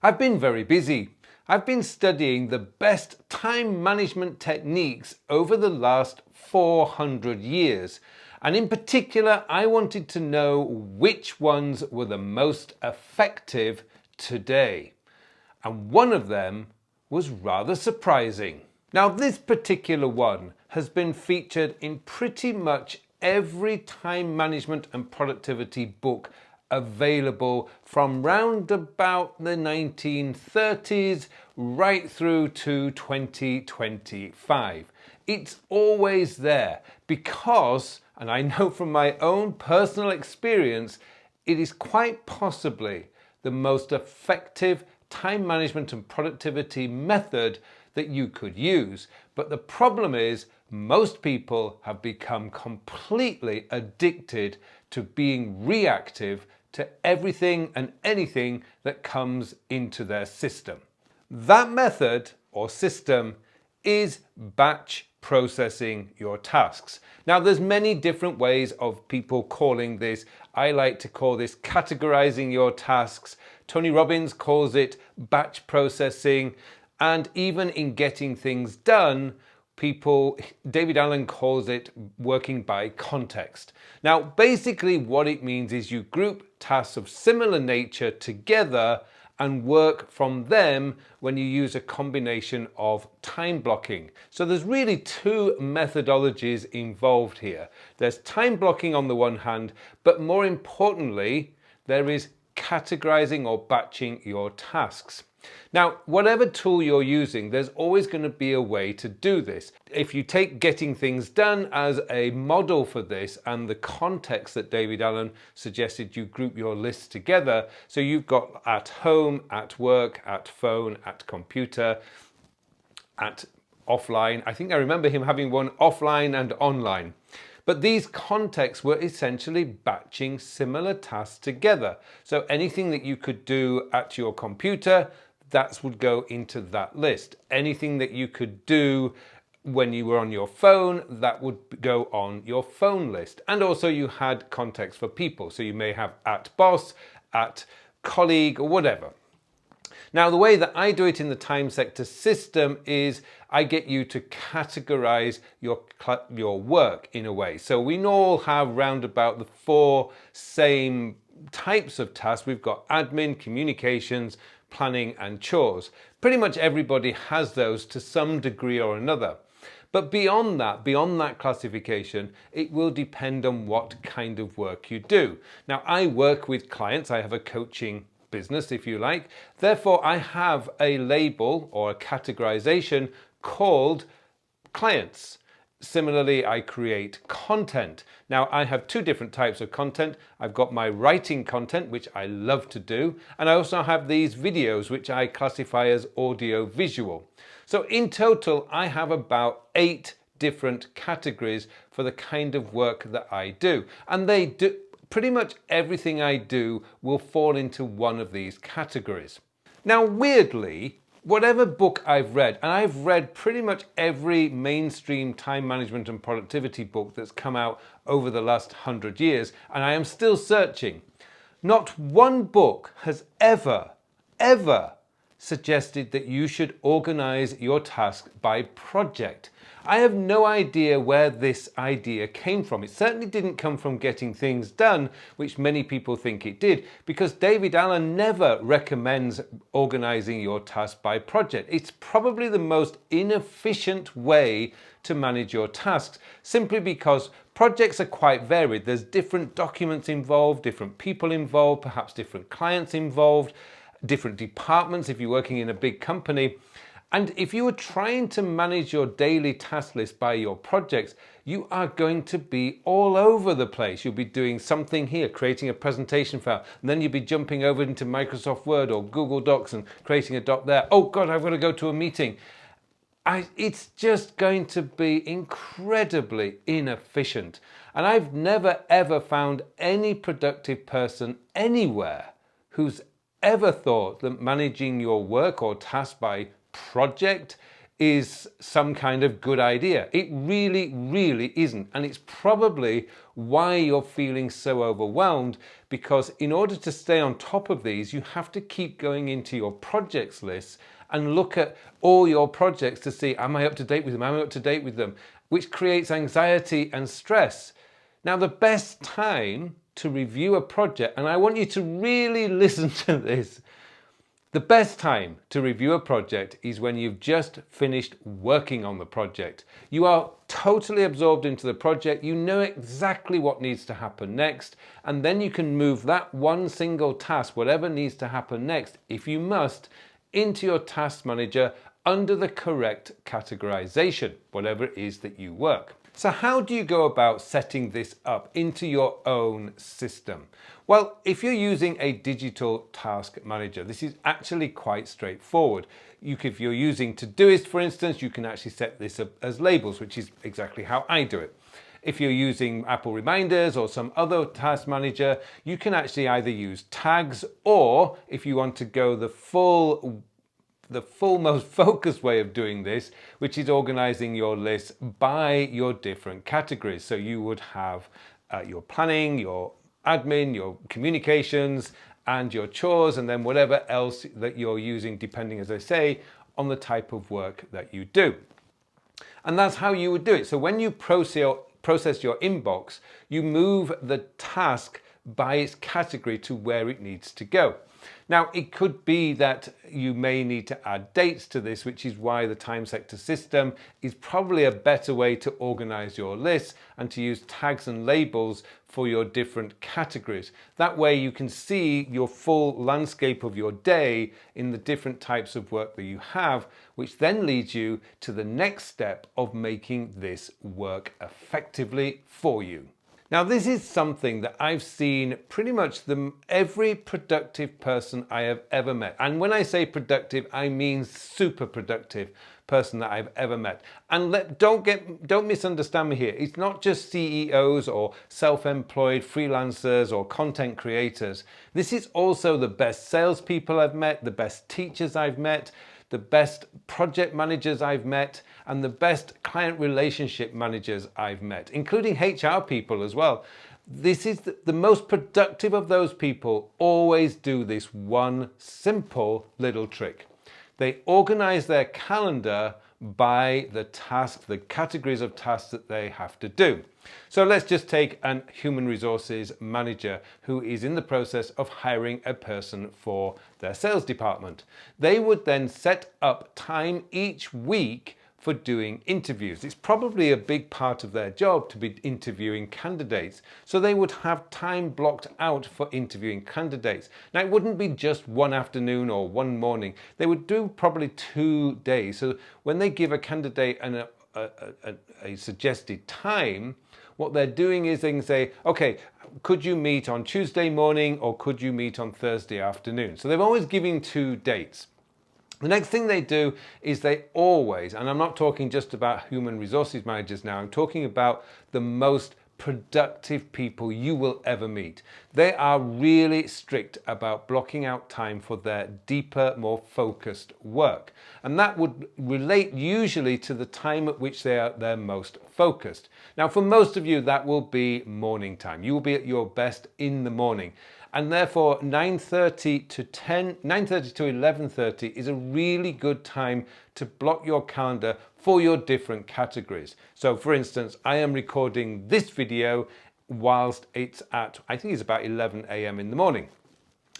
I've been very busy. I've been studying the best time management techniques over the last 400 years. And in particular, I wanted to know which ones were the most effective today. And one of them was rather surprising. Now, this particular one has been featured in pretty much every time management and productivity book available from round about the 1930s right through to 2025. It's always there because, and I know from my own personal experience, it is quite possibly the most effective time management and productivity method that you could use. But the problem is most people have become completely addicted to being reactive to everything and anything that comes into their system. That method or system is batch processing your tasks. Now, there's many different ways of people calling this. I like to call this categorizing your tasks. Tony Robbins calls it batch processing. And even in getting things done, David Allen calls it working by context. Now, basically what it means is you group tasks of similar nature together and work from them when you use a combination of time blocking. So there's really two methodologies involved here. There's time blocking on the one hand, but more importantly, there is categorizing or batching your tasks. Now, whatever tool you're using, there's always going to be a way to do this. If you take getting things done as a model for this and the context that David Allen suggested you group your lists together, so you've got at home, at work, at phone, at computer, at offline. I think I remember him having one offline and online. But these contexts were essentially batching similar tasks together. So anything that you could do at your computer, that would go into that list. Anything that you could do when you were on your phone, that would go on your phone list. And also you had context for people. So you may have at boss, at colleague, or whatever. Now, the way that I do it in the time sector system is I get you to categorize your work in a way. So we all have round about the four same types of tasks. We've got admin, communications, planning, and chores. Pretty much everybody has those to some degree or another. But beyond that classification, it will depend on what kind of work you do. Now, I work with clients. I have a coaching business, if you like. Therefore, I have a label or a categorization called clients. Similarly, I create content. Now, I have two different types of content. I've got my writing content, which I love to do, and I also have these videos, which I classify as audio visual. So in total, I have about 8 different categories for the kind of work that I do. And they do pretty much everything I do will fall into one of these categories. Now, weirdly, whatever book I've read, and I've read pretty much every mainstream time management and productivity book that's come out over the last 100 years, and I am still searching, not one book has ever suggested that you should organize your task by project. I have no idea where this idea came from. It certainly didn't come from Getting Things Done, which many people think it did, because David Allen never recommends organizing your task by project. It's probably the most inefficient way to manage your tasks, simply because projects are quite varied. There's different documents involved, different people involved, perhaps different clients involved, different departments if you're working in a big company. And if you are trying to manage your daily task list by your projects, you are going to be all over the place. You'll be doing something here, creating a presentation file, and then you'll be jumping over into Microsoft Word or Google Docs and creating a doc there. Oh God, I've got to go to a meeting. It's just going to be incredibly inefficient. And I've never ever found any productive person anywhere who's ever thought that managing your work or task by project is some kind of good idea. It really, really isn't. And it's probably why you're feeling so overwhelmed, because in order to stay on top of these, you have to keep going into your projects list and look at all your projects to see, am I up to date with them? Am I up to date with them? Which creates anxiety and stress. Now, the best time to review a project, and I want you to really listen to this, the best time to review a project is when you've just finished working on the project. You are totally absorbed into the project, you know exactly what needs to happen next, and then you can move that one single task, whatever needs to happen next, if you must, into your task manager under the correct categorization, whatever it is that you work. So how do you go about setting this up into your own system? Well, if you're using a digital task manager, this is actually quite straightforward. If you're using Todoist, for instance, you can actually set this up as labels, which is exactly how I do it. If you're using Apple Reminders or some other task manager, you can actually either use tags, or if you want to go the full most focused way of doing this, which is organizing your list by your different categories. So you would have your planning, your admin, your communications, and your chores, and then whatever else that you're using, depending, as I say, on the type of work that you do. And that's how you would do it. So when you process your inbox, you move the task by its category to where it needs to go. Now, it could be that you may need to add dates to this, which is why the time sector system is probably a better way to organize your list and to use tags and labels for your different categories. That way you can see your full landscape of your day in the different types of work that you have, which then leads you to the next step of making this work effectively for you. Now, this is something that I've seen pretty much every productive person I have ever met. And when I say productive, I mean super productive person that I've ever met. And don't misunderstand me here. It's not just CEOs or self-employed freelancers or content creators. This is also the best salespeople I've met, the best teachers I've met, the best project managers I've met, and the best client relationship managers I've met, including HR people as well. This is the most productive of those people always do this one simple little trick. They organize their calendar by the task, the categories of tasks that they have to do. So let's just take a human resources manager who is in the process of hiring a person for their sales department. They would then set up time each week for doing interviews. It's probably a big part of their job to be interviewing candidates. So they would have time blocked out for interviewing candidates. Now, it wouldn't be just one afternoon or one morning. They would do probably 2 days. So when they give a candidate a suggested time, what they're doing is they can say, okay, could you meet on Tuesday morning or could you meet on Thursday afternoon? So they're always giving 2 dates. The next thing they do is they always, and I'm not talking just about human resources managers now, I'm talking about the most productive people you will ever meet. They are really strict about blocking out time for their deeper, more focused work. And that would relate usually to the time at which they are their most focused. Now, for most of you, that will be morning time. You will be at your best in the morning. And therefore 9:30 to 11:30 is a really good time to block your calendar for your different categories. So for instance, I am recording this video whilst it's at, I think it's about 11 a.m. in the morning,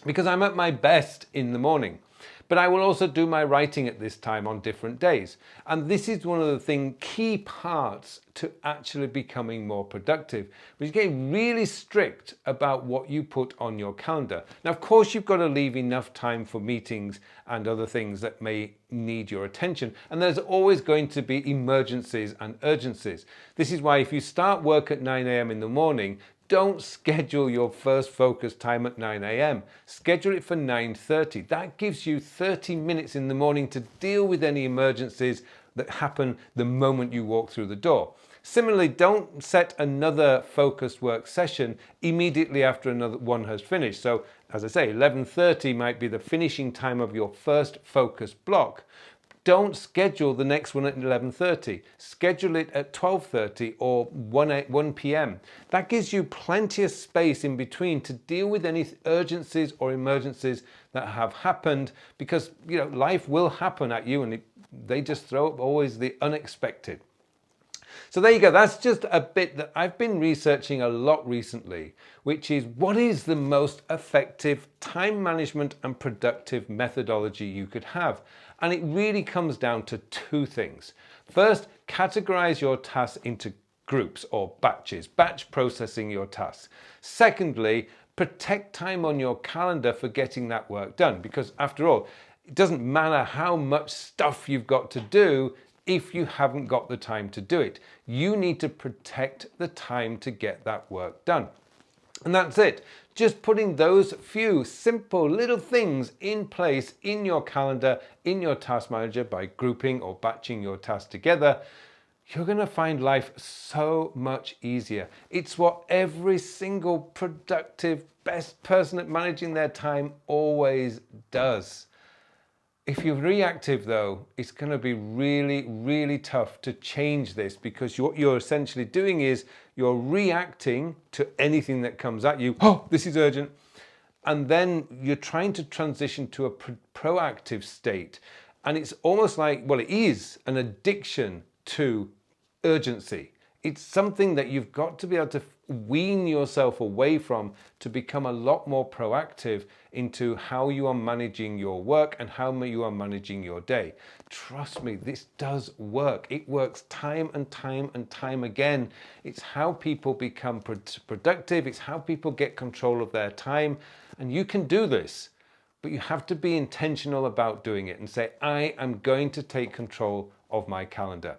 because I'm at my best in the morning. But I will also do my writing at this time on different days. And this is one of the key parts to actually becoming more productive, which is getting really strict about what you put on your calendar. Now, of course, you've got to leave enough time for meetings and other things that may need your attention. And there's always going to be emergencies and urgencies. This is why if you start work at 9 a.m. in the morning, don't schedule your first focus time at 9 a.m. Schedule it for 9:30. That gives you 30 minutes in the morning to deal with any emergencies that happen the moment you walk through the door. Similarly, don't set another focused work session immediately after another one has finished. So, as I say, 11:30 might be the finishing time of your first focus block. don't schedule the next one at 11:30. Schedule it at 12:30 or 1 p.m. That gives you plenty of space in between to deal with any urgencies or emergencies that have happened, because life will happen at you, and they just throw up always the unexpected. So there you go. That's just a bit that I've been researching a lot recently, which is what is the most effective time management and productive methodology you could have. And it really comes down to two things. First, categorize your tasks into groups or batches, batch processing your tasks. Secondly, protect time on your calendar for getting that work done, because after all, it doesn't matter how much stuff you've got to do if you haven't got the time to do it. You need to protect the time to get that work done. And that's it. Just putting those few simple little things in place in your calendar, in your task manager, by grouping or batching your tasks together, you're going to find life so much easier. It's what every single productive, best person at managing their time always does. If you're reactive though, it's going to be really, really tough to change this, because what you're essentially doing is you're reacting to anything that comes at you. Oh, this is urgent. And then you're trying to transition to a proactive state. And it's almost like, well, it is an addiction to urgency. It's something that you've got to be able to wean yourself away from to become a lot more proactive into how you are managing your work and how you are managing your day. Trust me, this does work. It works time and time and time again. It's how people become productive. It's how people get control of their time. And you can do this, but you have to be intentional about doing it and say, I am going to take control of my calendar.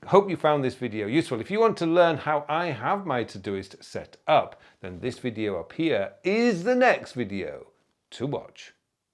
Hope you found this video useful. If you want to learn how I have my Todoist set up, then this video up here is the next video to watch.